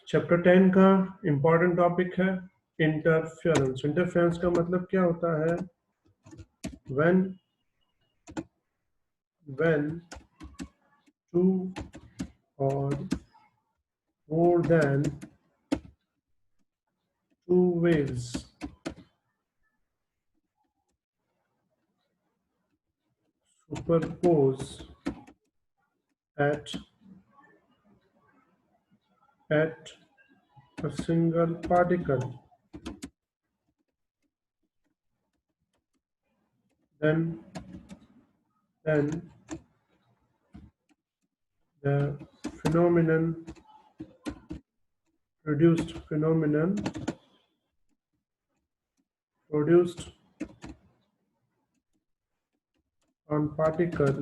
Chapter 10 का important topic है interference. Interference का मतलब क्या होता है? when two or more than two waves superpose at a single particle, then the phenomenon produced on particle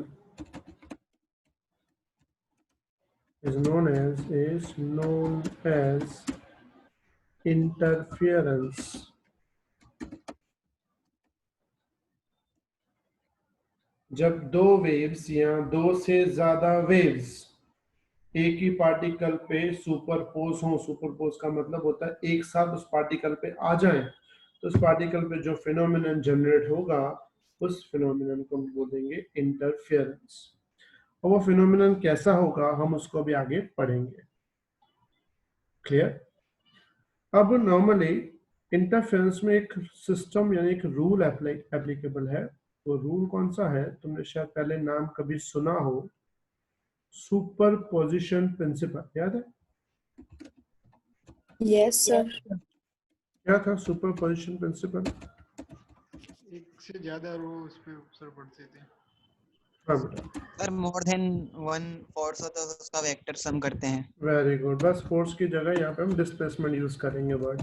is known as interference. जब दो वेव्स या दो से ज्यादा वेव्स एक ही पार्टिकल पे सुपरपोज हो, सुपरपोज का मतलब होता है एक साथ उस पार्टिकल पे आ जाएं, तो उस पार्टिकल पे जो फिनोमिनन जनरेट होगा उस फिनोमिनन को हम बोलेंगे इंटरफेरेंस। और वो फिनोमिनन कैसा होगा हम उसको भी आगे पढ़ेंगे। क्लियर? अब नॉर्मली इंटरफेरेंस में एक सिस्टम यानी एक रूल एप्लीकेबल है। वो रूल कौन सा है? तुमने शायद पहले नाम कभी सुना हो, सुपरपोजिशन प्रिंसिपल। याद है? Yes sir. क्या था सुपरपोजिशन प्रिंसिपल? एक से ज्यादा रो उस पे असर पड़ते थे। हाँ बेटा, sir more than one force होता है तो उसका वेक्टर सम करते हैं। Very good. बस फोर्स की जगह यहाँ पे हम डिस्प्लेसमेंट यूज करेंगे वर्ड।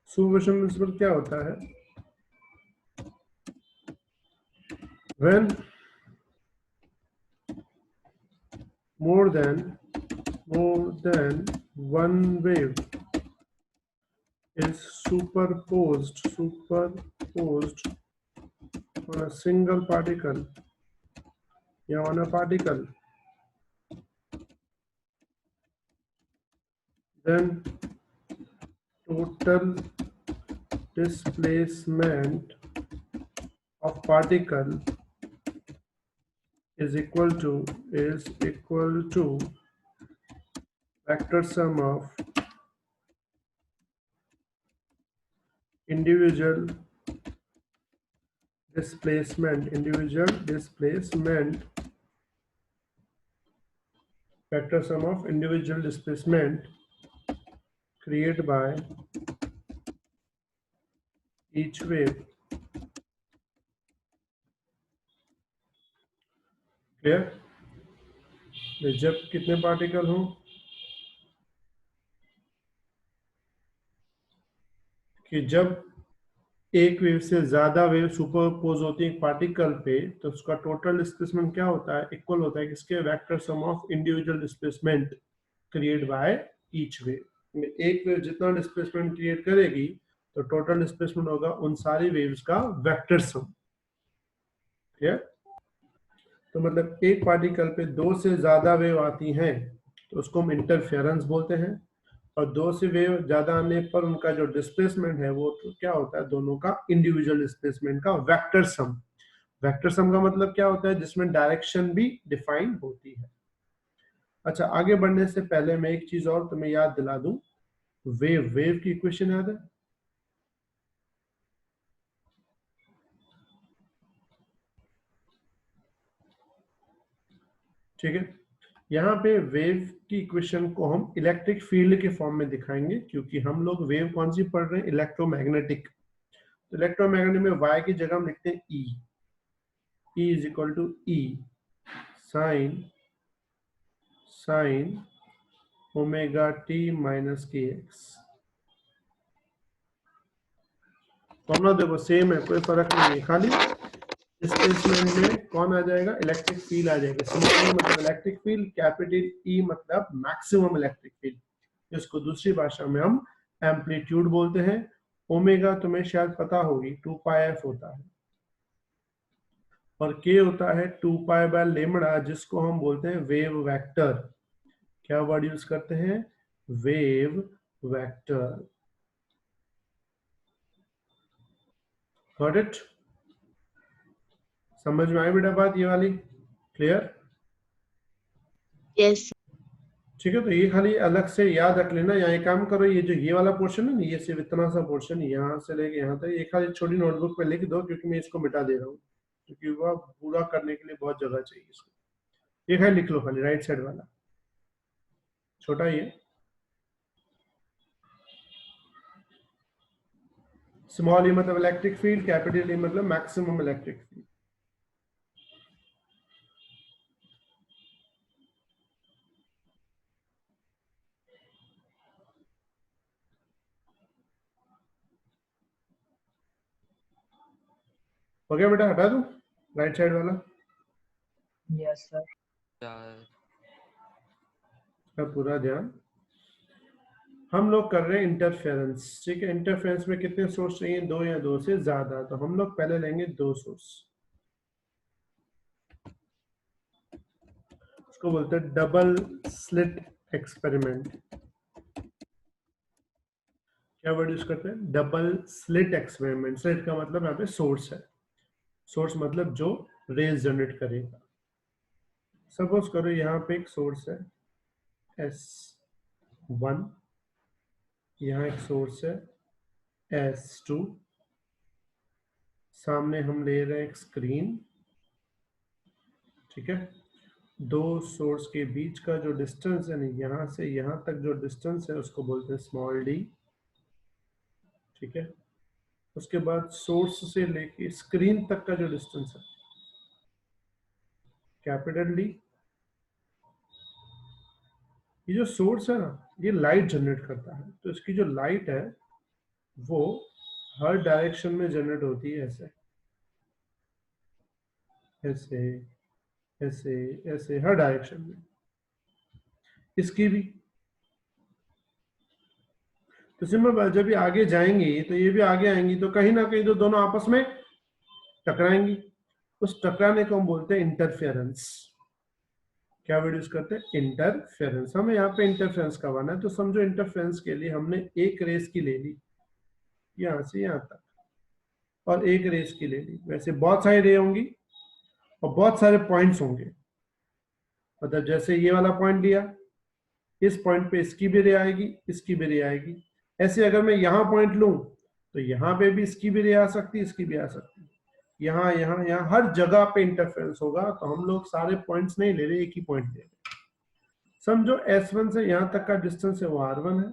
सुपरपोजिशन प्रिंसिपल क्या होता है? When more than one wave is superposed on a single particle या on a particle, then total displacement of particle is equal to vector sum of individual displacement vector sum of individual displacement created by each wave. Clear? जब कितने particle हों, कि जब एक wave से ज्यादा wave superpose होती है एक पार्टिकल पे, तो उसका टोटल डिस्प्लेसमेंट क्या होता है? इक्वल होता है किसके? Vector sum of individual displacement create by each wave. एक वेव जितना डिस्प्लेसमेंट क्रिएट करेगी तो टोटल डिस्प्लेसमेंट होगा उन सारी वेव्स का वेक्टर सम। क्लियर? तो मतलब एक पार्टिकल पे दो से ज्यादा वेव आती हैं तो उसको हम इंटरफेरेंस बोलते हैं, और दो से वेव ज्यादा आने पर उनका जो डिस्प्लेसमेंट है वो तो क्या होता है? दोनों का इंडिविजुअल डिस्प्लेसमेंट का वेक्टर सम। वेक्टर सम का मतलब क्या होता है? जिसमें डायरेक्शन भी डिफाइन होती है। अच्छा, आगे बढ़ने से पहले मैं एक चीज और तुम्हें याद दिला दूं। वेव की इक्वेशन याद है? ठीक है, यहाँ पे वेव की इक्वेशन को हम इलेक्ट्रिक फील्ड के फॉर्म में दिखाएंगे, क्योंकि हम लोग वेव कौन सी पढ़ रहे हैं? इलेक्ट्रोमैग्नेटिक। तो इलेक्ट्रोमैग्नेटिक में y की जगह हम लिखते हैं E is equal to E sine omega t minus k x. दोनों देखो सेम है, कोई फर्क नहीं है, खाली डिस्प्लेसमेंट में कौन आ जाएगा? इलेक्ट्रिक फील्ड आ जाएगा। सिंपल मतलब इलेक्ट्रिक फील्ड, कैपिटल ई मतलब मैक्सिमम इलेक्ट्रिक फील्ड, जिसको दूसरी भाषा में हम एम्पलीट्यूड बोलते हैं। ओमेगा तुम्हें शायद पता होगी 2πf होता है, और के होता है 2π बाय लेमड़ा, जिसको हम बोलते हैं वेव वेक्टर। क्या वर्ड यूज करते हैं? Wave vector. Got it? समझ में आई बेटा बात ये वाली? क्लियर? यस। ठीक है, तो ये खाली अलग से याद रख लेना। यहाँ एक काम करो, ये जो ये वाला पोर्शन है ना, ये सिर्फ इतना सा पोर्शन यहाँ से लेके यहाँ तक, ये खाली छोटी नोटबुक पे लिख दो, क्योंकि मैं इसको मिटा दे रहा हूँ, क्योंकि वह पूरा करने के लिए बहुत जगह चाहिए इसको। ये खाली लिख लो, खाली राइट साइड वाला छोटा ये। स्मॉल ई मतलब इलेक्ट्रिक फील्ड, कैपिटल ई मतलब मैक्सिमम इलेक्ट्रिक फील्ड। हो गया बेटा? हटा दूं राइट साइड वाला? Yes sir. का पूरा ध्यान। हम लोग कर रहे हैं इंटरफेरेंस, ठीक है। इंटरफेरेंस में कितने सोर्स चाहिए? 2 या 2 से ज्यादा। तो हम लोग पहले लेंगे 2 सोर्स, उसको बोलते हैं डबल स्लिट एक्सपेरिमेंट। क्या वर्ड यूज करते हैं? Double slit experiment. स्लिट का मतलब यहाँ पे सोर्स है, सोर्स मतलब जो रेज जनरेट करेगा। सपोज करो यहाँ पे एक सोर्स है S1, यहाँ एक सोर्स है S2, सामने हम ले रहे हैं एक स्क्रीन, ठीक है। 2 सोर्स के बीच का जो डिस्टेंस है ना, यहाँ से यहाँ तक जो डिस्टेंस है उसको बोलते हैं स्मॉल d, ठीक है। उसके बाद सोर्स से लेके स्क्रीन तक का जो डिस्टेंस है कैपिटल D। ये जो सोर्स है ना, ये लाइट जनरेट करता है, तो इसकी जो लाइट है वो हर डायरेक्शन में जनरेट होती है, ऐसे ऐसे ऐसे ऐसे, हर डायरेक्शन में। इसकी भी तो सिंपल बात, जब ये आगे जाएंगी तो ये भी आगे आएंगी, तो कहीं ना कहीं तो दोनों आपस में टकराएंगी। उस टकराने को हम बोलते हैं इंटरफेरेंस। क्या वर्ड यूज करते हैं? इंटरफेरेंस। हमें यहाँ पे इंटरफेरेंस करवाना है, तो समझो इंटरफेरेंस के लिए हमने एक रेस की ले ली यहाँ से यहाँ तक, और एक रेस की ले ली। वैसे बहुत सारी रे होंगी और बहुत सारे पॉइंट्स होंगे। मतलब जैसे ये वाला पॉइंट लिया, इस पॉइंट पे इसकी भी रे आएगी, इसकी भी रे आएगी। ऐसे अगर मैं यहाँ पॉइंट लूं तो यहाँ पे भी इसकी भी रे आ सकती है, इसकी भी आ सकती है। यहाँ यहाँ यहाँ हर जगह पे इंटरफेरेंस होगा। तो हम लोग सारे पॉइंट्स नहीं ले रहे, एक ही पॉइंट ले रहे। समझो S1 से यहाँ तक का डिस्टेंस है वो R1 है,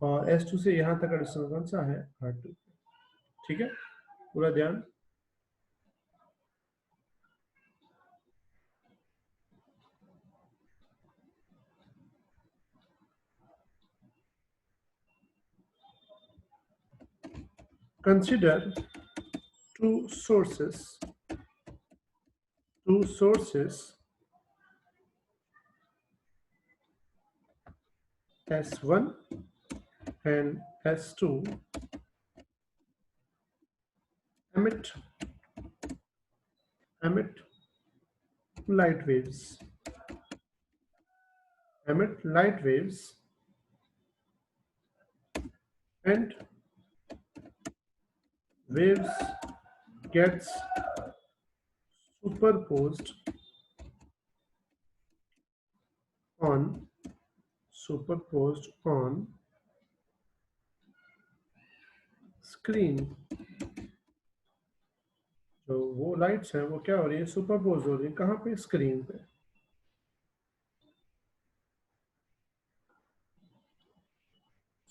और S2 से यहाँ तक का डिस्टेंस कौन सा है? R2। ठीक है, पूरा ध्यान। Consider two sources S1 and S2 emit light waves. And waves gets superposed on screen। जो वो लाइट्स हैं वो क्या हो रही है? सुपरपोज हो रही है। कहाँ पे? स्क्रीन पे।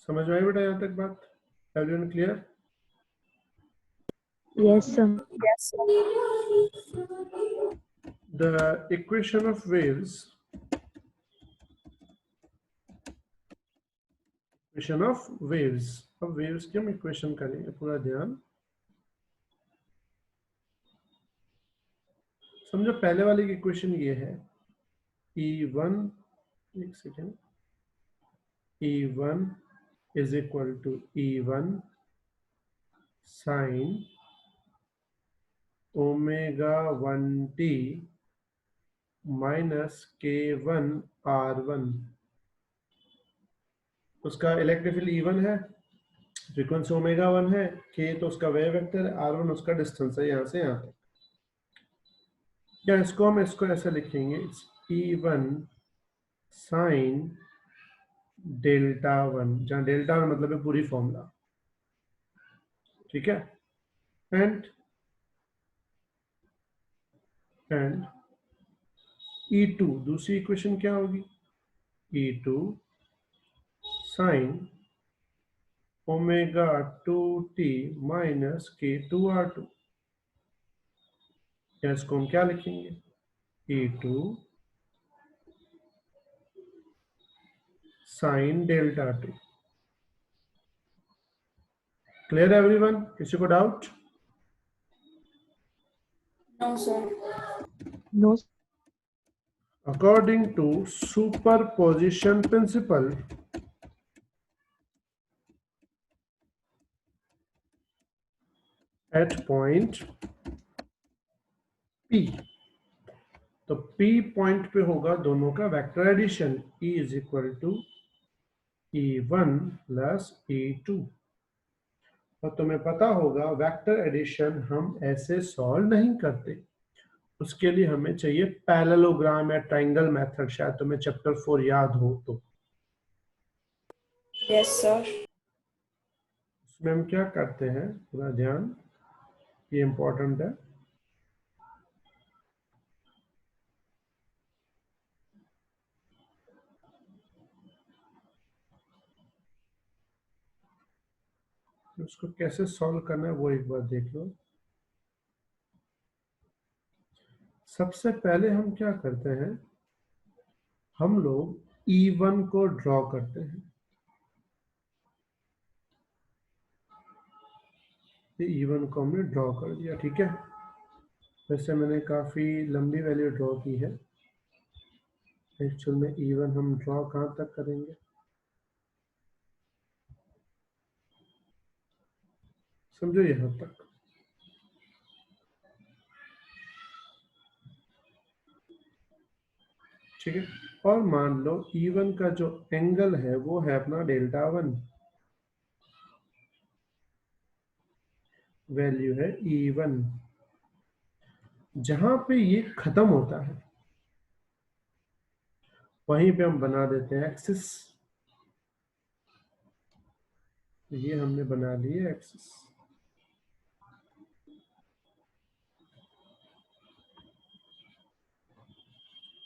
समझ में आई बेटा यहाँ तक बात? Everyone clear? Yes sir. The equation of waves, अब waves की हम इक्वेशन करेंगे, पूरा ध्यान। समझो पहले वाले की इक्वेशन ये है, E1, एक second, E1 is equal to E1 sin omega 1t minus K1 R1 उसका इलेक्ट्रिक फील्ड E1 है, फ्रीक्वेंसी ओमेगा 1 है, k तो उसका वेव वेक्टर है, R1 उसका डिस्टेंस है यहाँ से यहाँ तक। या इसको ऐसे लिखेंगे, E1 साइन डेल्टा 1, जहाँ डेल्टा 1 मतलब है पूरी फॉर्मूला, ठीक है। एंड E2 दूसरी इक्वेशन क्या होगी, E2 sine omega 2t minus K2R2, या इसको हम क्या लिखेंगे, E2 sine delta 2। Clear everyone, किसी को doubt? No, sir. No. According to superposition principle, at point P, तो P पॉइंट पे होगा दोनों का vector addition, E is equal to E1 plus E2। और तुम्हें पता होगा वेक्टर एडिशन हम ऐसे सॉल्व नहीं करते, उसके लिए हमें चाहिए पैरेललोग्राम या ट्रायंगल मेथड, शायद तुम्हें चैप्टर 4 याद हो तो। Yes, sir. इसमें हम क्या करते हैं, पूरा ध्यान, ये इंपॉर्टेंट है। उसको कैसे सॉल्व करना है वो एक बार देख लो। सबसे पहले हम क्या करते हैं, हम लोग E1 को ड्रॉ करते हैं। ये E1 को हमने ड्रॉ कर दिया, ठीक है। वैसे मैंने काफी लंबी वैल्यू ड्रॉ की है, एक्चुअल में E1 हम ड्रॉ कहाँ तक करेंगे, समझो यहाँ तक, ठीक है। और मान लो E1 का जो एंगल है वो है अपना डेल्टा 1, वैल्यू है E1। जहां पे ये खत्म होता है वहीं पे हम बना देते हैं एक्सिस, ये हमने बना ली है एक्सिस,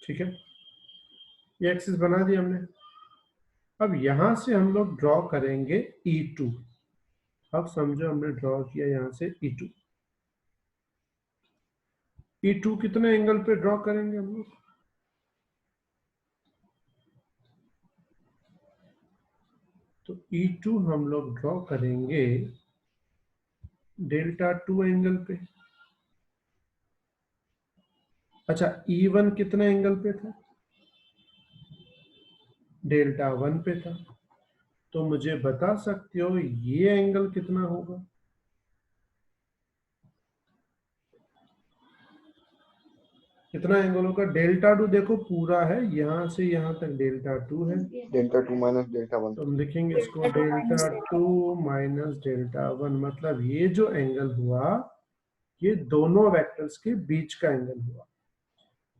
ठीक है। ये एक्सिस बना दिया हमने। अब यहां से हम लोग ड्रॉ करेंगे E2। अब समझो हमने ड्रॉ किया यहां से E2। E2 कितने एंगल पे ड्रॉ करेंगे हम लोग, तो E2 हम लोग ड्रॉ करेंगे डेल्टा 2 एंगल पे। अच्छा, E1 कितने एंगल पे था, डेल्टा 1 पे था, तो मुझे बता सकते हो ये एंगल कितना होगा, कितना एंगल होगा, डेल्टा 2 देखो पूरा है, यहां से यहां तक डेल्टा 2 है, डेल्टा 2 माइनस डेल्टा 1, तो हम लिखेंगे इसको डेल्टा 2 माइनस डेल्टा 1, मतलब ये जो एंगल हुआ ये दोनों वेक्टर्स के बीच का एंगल हुआ।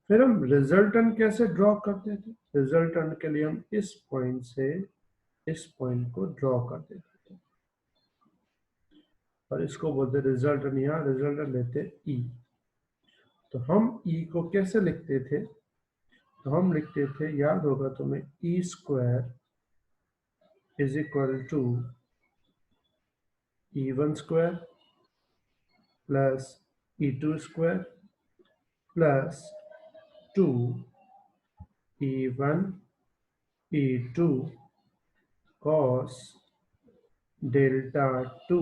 फिर हम रिजल्टेंट कैसे ड्रॉ करते थे, रिजल्टेंट के लिए हम इस पॉइंट से इस पॉइंट को ड्रॉ कर देते थे, और इसको बोलते रिजल्टेंट, यहाँ रिजल्टेंट लेते E। तो हम E को कैसे लिखते थे, तो हम लिखते थे, याद होगा तुम्हें, E square is equal to E1 square plus E2 square plus 2 E1 E2 cos delta 2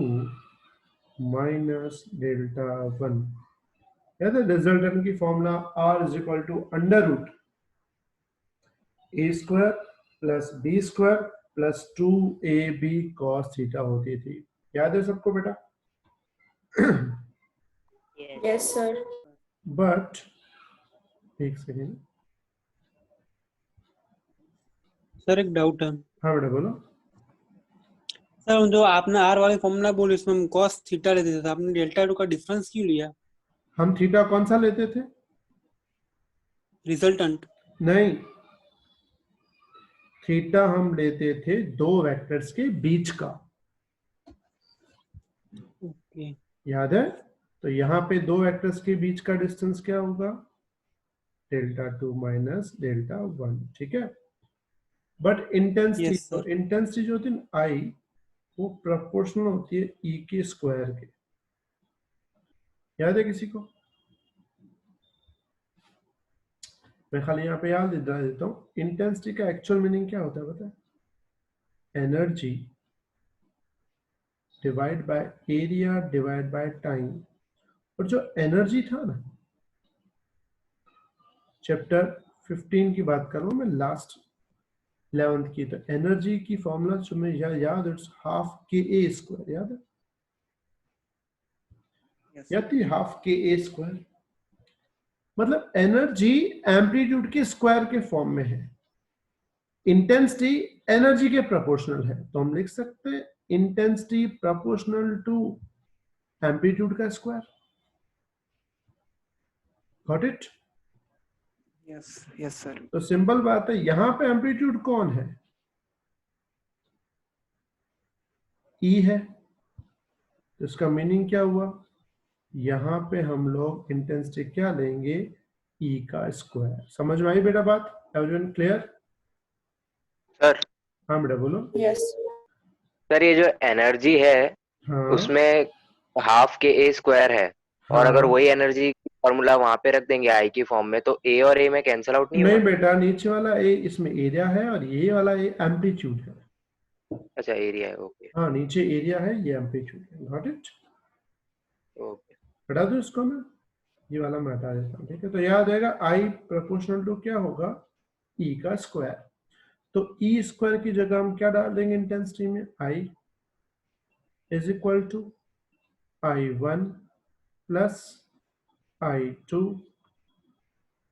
minus delta 1। याद है रिजल्टेंट की formula R is equal to under root A square plus B square plus 2AB cos theta होती थी, याद है सबको बेटा? Yes, sir. But एक सेकेंड, सर एक डाउट है, हाँ बेटा बोलो। सर जो आपने आर वाले फॉर्मूला बोले इसमें हम cos थीटा लेते थे, आपने डेल्टा टू का डिफरेंस क्यों लिया? हम थीटा कौन सा लेते थे? रिजल्टेंट। नहीं, थीटा हम लेते थे दो वेक्टर्स के बीच का, ओके। याद है? तो यहाँ पे दो वेक्टर्स के बीच का डिस्टेंस क्या होगा? Delta two minus delta one, ठीक है। बट इंटेंसिटी, यस तो सर। इंटेंसिटी जो होती है ना आई, वो प्रोपोर्शनल होती है ई के स्क्वायर के, याद है किसी को? मैं खाली यहाँ पे याद दिला देता हूँ, इंटेंसिटी का एक्चुअल मीनिंग क्या होता है पता है? Energy divide by area divide by time. और जो एनर्जी था ना, चैप्टर 15 की बात कर रहा हूँ मैं, लास्ट 11th की, तो एनर्जी की फॉर्मूला जो मैं याद, इट्स हाफ के ए स्क्वायर, याद है? याद थी हाफ के ए स्क्वायर, मतलब एनर्जी एम्पलीट्यूड के स्क्वायर के फॉर्म में है, इंटेंसिटी एनर्जी के प्रोपोर्शनल है, तो हम लिख सकते हैं इंटेंसिटी प्रोपोर्शनल टू एम्पलीट्यूड का square. Got it? Yes sir. तो सिंपल बात है, यहां पे एम्पलीट्यूड कौन है? ई है, तो इसका मीनिंग क्या हुआ? यहां पे हम लोग इंटेंसिटी क्या लेंगे? ई का स्क्वायर। समझ में आई बेटा बात? Everyone clear? सर हाँ बेटा बोलो। Yes. सर ये जो एनर्जी है हाँ उसमें हाफ के ए स्क्वायर है, और अगर हाँ, वही एनर्जी फॉर्मूला वहां पे रख देंगे आई की फॉर्म में तो ए और ए में कैंसिल आउट नहीं नहीं होगा? बेटा, नीचे वाला ए इसमें एरिया है और ये वाला ए एम्पलीट्यूड है। अच्छा एरिया है, ओके हाँ, नीचे एरिया है, ये एम्पलीट्यूड है। Got it? ओके। हटा दो इसको, मैं ये वाला मैं हटा देता हूँ, ठीक है। तो याद रहेगा आई प्रोपोर्शनल टू क्या होगा? ई का स्क्वायर। तो ई स्क्वायर की जगह हम क्या डाल देंगे इंटेंसिटी में? I is equal to I one plus I two,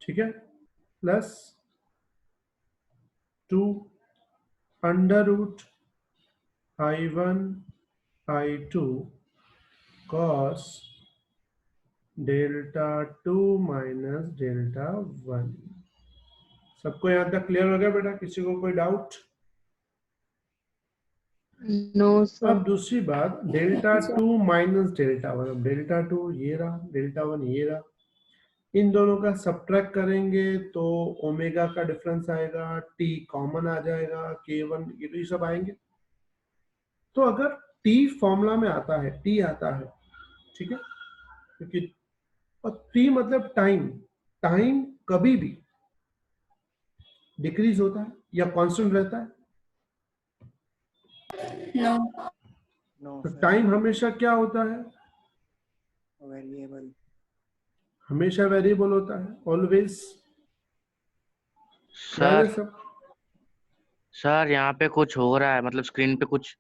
ठीक है, plus two under root I one I two cos delta two minus delta one. सबको यहाँ तक क्लियर हो गया बेटा? किसी को कोई डाउट? No, sir. अब दूसरी बात, delta two minus delta one, अब डेल्टा टू ये रहा, डेल्टा वन ये रहा, इन दोनों का सब्ट्रैक्ट करेंगे तो ओमेगा का डिफरेंस आएगा, टी कॉमन आ जाएगा, के वन ये सब आएंगे। तो अगर टी फॉर्मूला में आता है, टी आता है, ठीक है, क्योंकि और टी मतलब टाइम, टाइम कभी भी डिक्रीज होता है या कांस्टेंट रहता है? No. तो टाइम हमेशा क्या होता है? वेरिएबल। हमेशा वेरिएबल होता है, ऑलवेज। सर सब सर यहाँ पे कुछ हो रहा है, मतलब स्क्रीन पे कुछ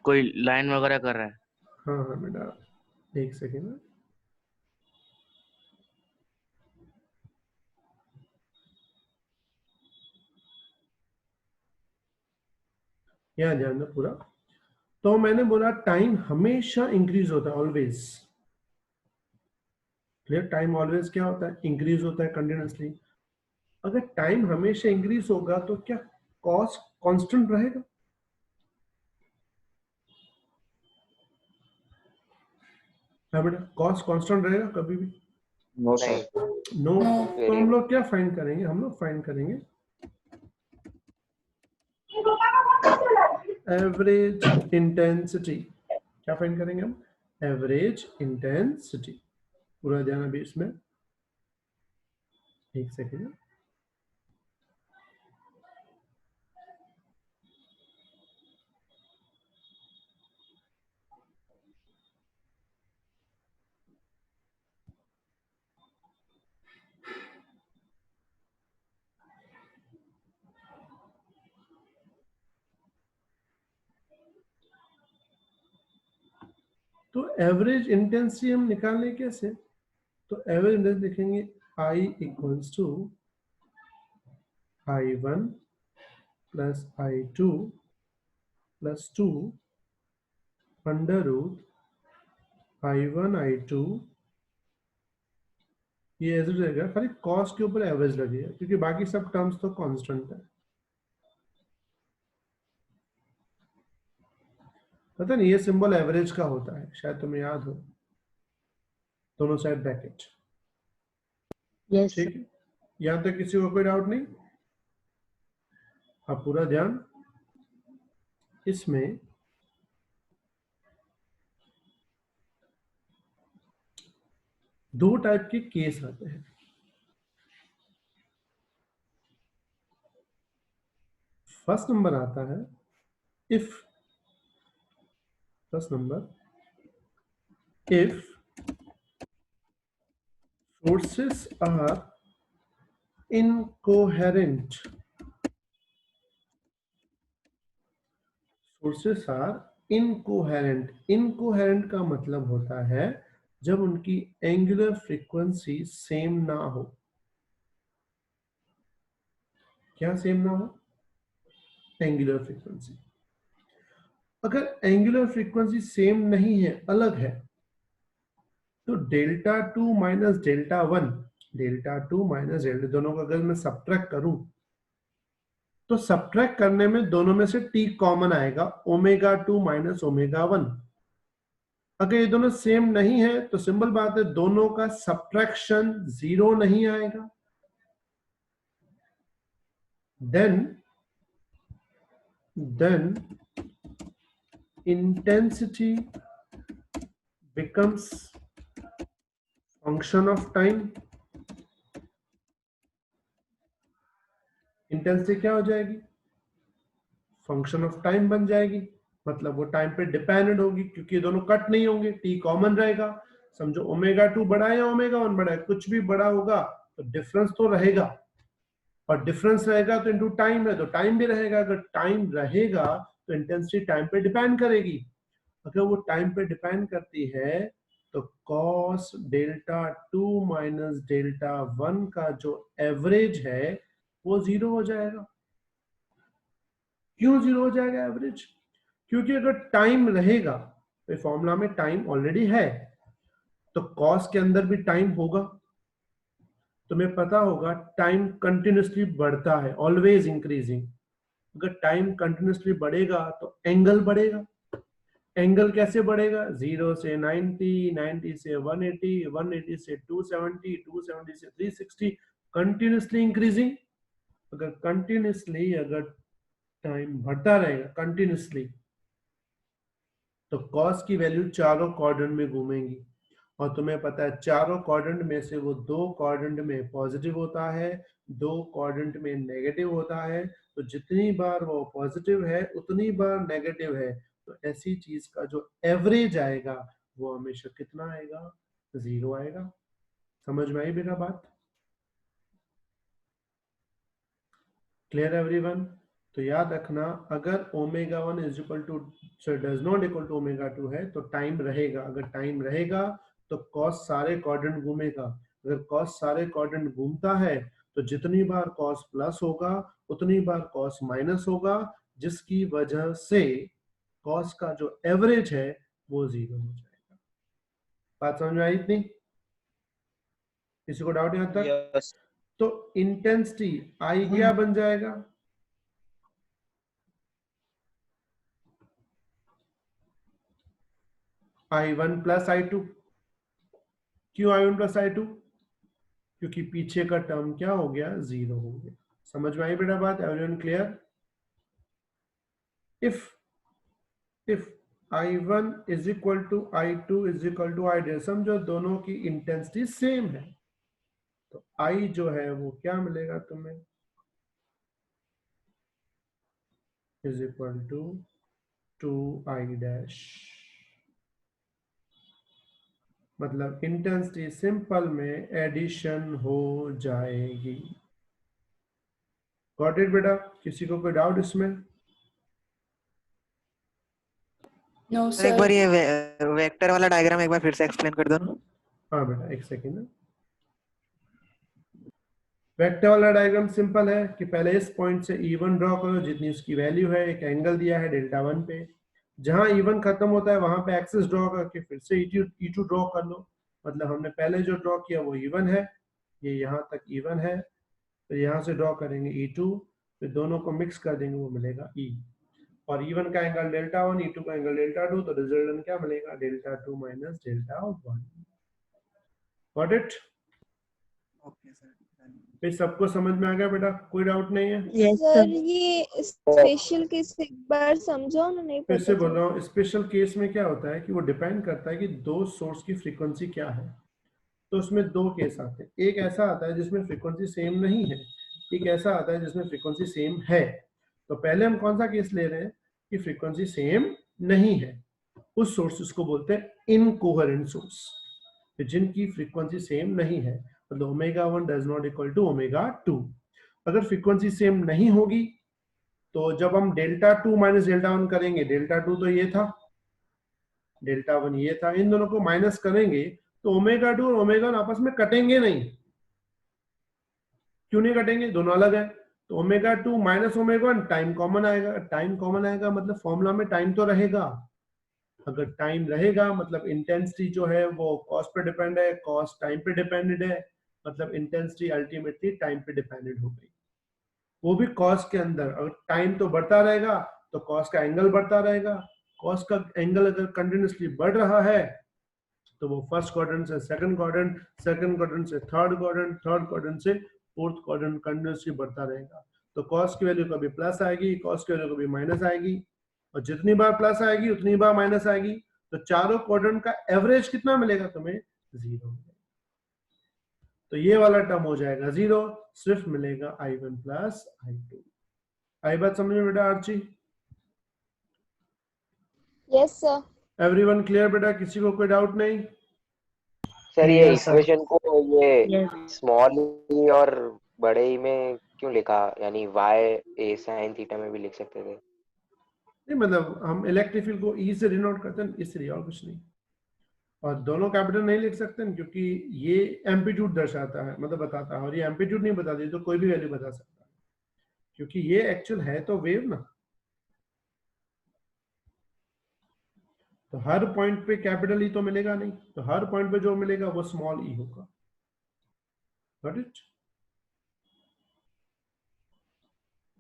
कोई लाइन वगैरह कर रहा है। हाँ हाँ बेटा, एक सेकेंड। यहाँ ध्यान दो पूरा। तो मैंने बोला टाइम हमेशा इंक्रीज होता है, ऑलवेज। क्लियर? टाइम ऑलवेज क्या होता है? इंक्रीज होता है कंटिन्यूसली। अगर टाइम हमेशा इंक्रीज होगा तो क्या कॉस्ट कांस्टेंट रहेगा? हाँ बेटा, कॉस्ट कांस्टेंट रहेगा कभी भी? No sir. नो। No. तो हम लोग क्या फाइंड करेंगे? हम लोग फाइंड करेंगे एवरेज इंटेंसिटी। क्या फाइंड करेंगे हम? Average intensity. पूरा ध्यान अभी इसमें, एक सेकेंड। तो एवरेज इंटेंसिटी हम निकालने कैसे? तो एवरेज इंटेंसिटी लिखेंगे I equals to I one plus I two plus two under root I1 I2, ये एवरेज रहेगा, खाली कॉस्ट के ऊपर एवरेज लगेगा क्योंकि बाकी सब टर्म्स तो कांस्टेंट है। पता नहीं ये सिंबल एवरेज का होता है, शायद तुम्हें याद हो, दोनों साइड ब्रैकेट। Yes, ठीक है, यहां तक किसी को कोई डाउट नहीं? अब पूरा ध्यान, इसमें दो टाइप के केस आते हैं। फर्स्ट नंबर आता है if, first number if sources are incoherent, sources are incoherent, incoherent का मतलब होता है जब उनकी एंगुलर फ्रीक्वेंसी सेम ना हो। क्या सेम ना हो? Angular frequency. अगर एंगुलर फ्रीक्वेंसी सेम नहीं है, अलग है, तो delta 2 minus delta 1, delta 2 minus delta, दोनों का अगर मैं सब्ट्रैक्ट करूं तो सब्ट्रैक्ट करने में दोनों में से t कॉमन आएगा, ओमेगा 2 माइनस ओमेगा 1। अगर ये दोनों सेम नहीं है तो सिंपल बात है, दोनों का सब्ट्रैक्शन 0 नहीं आएगा। then intensity becomes function of time। Intensity क्या हो जाएगी? फंक्शन ऑफ टाइम बन जाएगी, मतलब वो टाइम पे डिपेंडेंट होगी क्योंकि ये दोनों कट नहीं होंगे, टी कॉमन रहेगा। समझो ओमेगा 2 बड़ा है या ओमेगा 1 बड़ा है, कुछ भी बड़ा होगा तो डिफरेंस तो रहेगा, और डिफरेंस रहेगा तो इनटू टाइम है तो टाइम भी रहेगा। अगर टाइम रहेगा तो इंटेंसिटी टाइम पे डिपेंड करेगी। अगर वो टाइम पे डिपेंड करती है तो कॉस डेल्टा 2 माइनस डेल्टा 1 का जो एवरेज है वो 0 हो जाएगा। क्यों 0 हो जाएगा एवरेज? क्योंकि अगर टाइम रहेगा तो फॉर्मूला में टाइम ऑलरेडी है, तो कॉस के अंदर भी टाइम होगा। तुम्हें पता होगा टाइम कंटिन्यूसली बढ़ता है, ऑलवेज इंक्रीजिंग। अगर टाइम कंटिन्यूसली बढ़ेगा तो एंगल बढ़ेगा। एंगल कैसे बढ़ेगा? 0 से 90, 90 से 180, 180 से 270, 270 से 360, कंटिन्यूसली इंक्रीजिंग। अगर कंटिन्यूसली अगर टाइम बढ़ता रहेगा कंटिन्यूसली तो कॉस की वैल्यू चारों क्वाड्रेंट में घूमेंगी, और तुम्हें पता है चारों क्वाड्रेंट में से वो दो क्वाड्रेंट में पॉजिटिव होता है, दो क्वाड्रेंट में नेगेटिव होता है। तो जितनी बार वो पॉजिटिव है उतनी बार नेगेटिव है, तो ऐसी चीज का जो एवरेज आएगा वो हमेशा कितना आएगा? 0 आएगा। समझ में आई बेटा बात? Clear everyone? तो याद रखना, अगर omega 1 is equal to does not equal to omega 2 है तो टाइम रहेगा। अगर टाइम रहेगा तो कॉस सारे क्वाड्रेंट घूमेगा। अगर कॉस सारे क्वाड्रेंट घूमता है तो जितनी बार कॉस प्लस होगा उतनी बार कॉस माइनस होगा, जिसकी वजह से कॉस का जो एवरेज है वो 0 हो जाएगा। बात समझ में आई इतनी? किसी को डाउट यहां तक? यस तो इंटेंसिटी आई क्या बन जाएगा? I1 plus I2। क्यों I1 प्लस I2? क्योंकि पीछे का टर्म क्या हो गया? 0 हो गया। समझ में आई बेटा बात? Everyone clear? If I1 is equal to I2 is equal to I, समझो दोनों की इंटेंसिटी सेम है, तो I जो है वो क्या मिलेगा तुम्हें? Is equal to 2I dash. मतलब इंटेंसिटी सिंपल में एडिशन हो जाएगी। गॉट इट बेटा? किसी को कोई डाउट इसमें? No, सर एक sir. बार ये वेक्टर वाला डायग्राम एक बार फिर से एक्सप्लेन कर दो ना। हाँ बेटा एक सेकेंड। वेक्टर वाला डायग्राम सिंपल है कि पहले इस पॉइंट से E1 ड्रॉ करो जितनी उसकी वैल्यू है, एक एंगल दिया है डेल्टा 1 पे, जहां E1 खत्म होता है वहां पे एक्सिस ड्रॉ करके फिर से E2 ड्रॉ कर लो। मतलब हमने पहले जो ड्रॉ किया वो E1 है, ये यहाँ तक E1 है, फिर यहाँ से ड्रॉ करेंगे E2, फिर दोनों को मिक्स कर देंगे, वो मिलेगा E। और E1 का एंगल Δ1, E2 का एंगल Δ2, तो रिजल्टेंट क्या मिलेगा? Δ2 minus Δ1। Got it? Okay sir. फिर सबको समझ में आ गया बेटा? कोई डाउट नहीं है? Yes, sir sir. ये स्पेशल केस एक बार समझो ना, नहीं फिर पता से बोल चला। रहा हूँ, स्पेशल केस में क्या होता है कि वो डिपेंड करता है कि दो सोर्स की फ्रीक्वेंसी क्या है। तो उसमें दो केस आते हैं, एक ऐसा आता है जिसमें फ्रीक्वेंसी सेम नहीं है, एक ऐसा आता है जिसमें फ्रीक्वेंसी सेम है। तो पहले हम कौन सा केस ले रहे हैं कि फ्रीक्वेंसी सेम नहीं है, उस सोर्सेस को बोलते हैं इनकोहेरेंट सोर्स, जिनकी फ्रीक्वेंसी सेम नहीं है। मतलब omega 1 does not equal to omega 2। अगर फ्रीक्वेंसी सेम नहीं होगी तो जब हम Δ2 माइनस Δ1 करेंगे, Δ2 तो ये था, Δ1 ये था, इन दोनों को माइनस करेंगे तो ओमेगा 2 और ओमेगा 1 आपस में कटेंगे नहीं। क्यों नहीं कटेंगे? दोनों अलग है। तो omega 2 minus omega 1, time common आएगा। टाइम कॉमन आएगा मतलब फॉर्मूला में टाइम तो रहेगा। अगर टाइम रहेगा मतलब इंटेंसिटी जो है वो कॉस पे डिपेंड है, कॉस टाइम पे डिपेंडेड है, मतलब इंटेंसिटी अल्टीमेटली टाइम पे डिपेंडेड हो गई, वो भी कॉस के अंदर। अगर टाइम तो बढ़ता रहेगा तो कॉस का एंगल बढ़ता रहेगा। कॉस का एंगल अगर कंटिन्यूसली बढ़ रहा है तो वो फर्स्ट क्वाड्रेंट से सेकंड क्वाड्रेंट, सेकंड क्वाड्रेंट से थर्ड क्वाड्रेंट, थर्ड क्वाड्रेंट से फोर्थ क्वाड्रेंट कंटिन्यूसली बढ़ता रहेगा। तो कॉस की वैल्यू कभी प्लस आएगी, कॉस की वैल्यू कभी माइनस आएगी, और जितनी बार प्लस आएगी उतनी बार माइनस आएगी। तो चारों क्वाड्रेंट का एवरेज कितना मिलेगा तुम्हें? 0। तो ये वाला टर्म हो जाएगा 0, सिर्फ मिलेगा I1 प्लस I2। आई बात समझ में बेटा Archie? Yes sir. Everyone clear बेटा? किसी को कोई डाउट नहीं? सर ये Yes, sir. इक्वेशन को ये Yes. स्मॉल ई और बड़े ई में क्यों लिखा? यानी y a sin थीटा में भी लिख सकते थे। नहीं मतलब हम इलेक्ट्रिक फील्ड को E से डिनोट करते हैं, इसलिए, और कुछ नहीं। और दोनों कैपिटल नहीं लिख सकते हैं क्योंकि ये एम्पलीट्यूड दर्शाता है, मतलब बताता है, और ये एम्पलीट्यूड नहीं बताती तो कोई भी वैल्यू बता सकता है, क्योंकि ये एक्चुअल है तो वेव ना। तो हर पॉइंट पे कैपिटल E तो मिलेगा नहीं, तो हर पॉइंट पे जो मिलेगा वो स्मॉल ई होगा। Got it?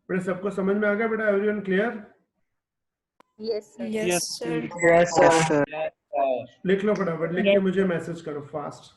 बेटा सबको समझ में आ गया बेटा? Everyone clear? Yes, sir. Yes Yes, sir. sir. Yes sir. लिख लो फटाफट, लिख के मुझे मैसेज करो फास्ट।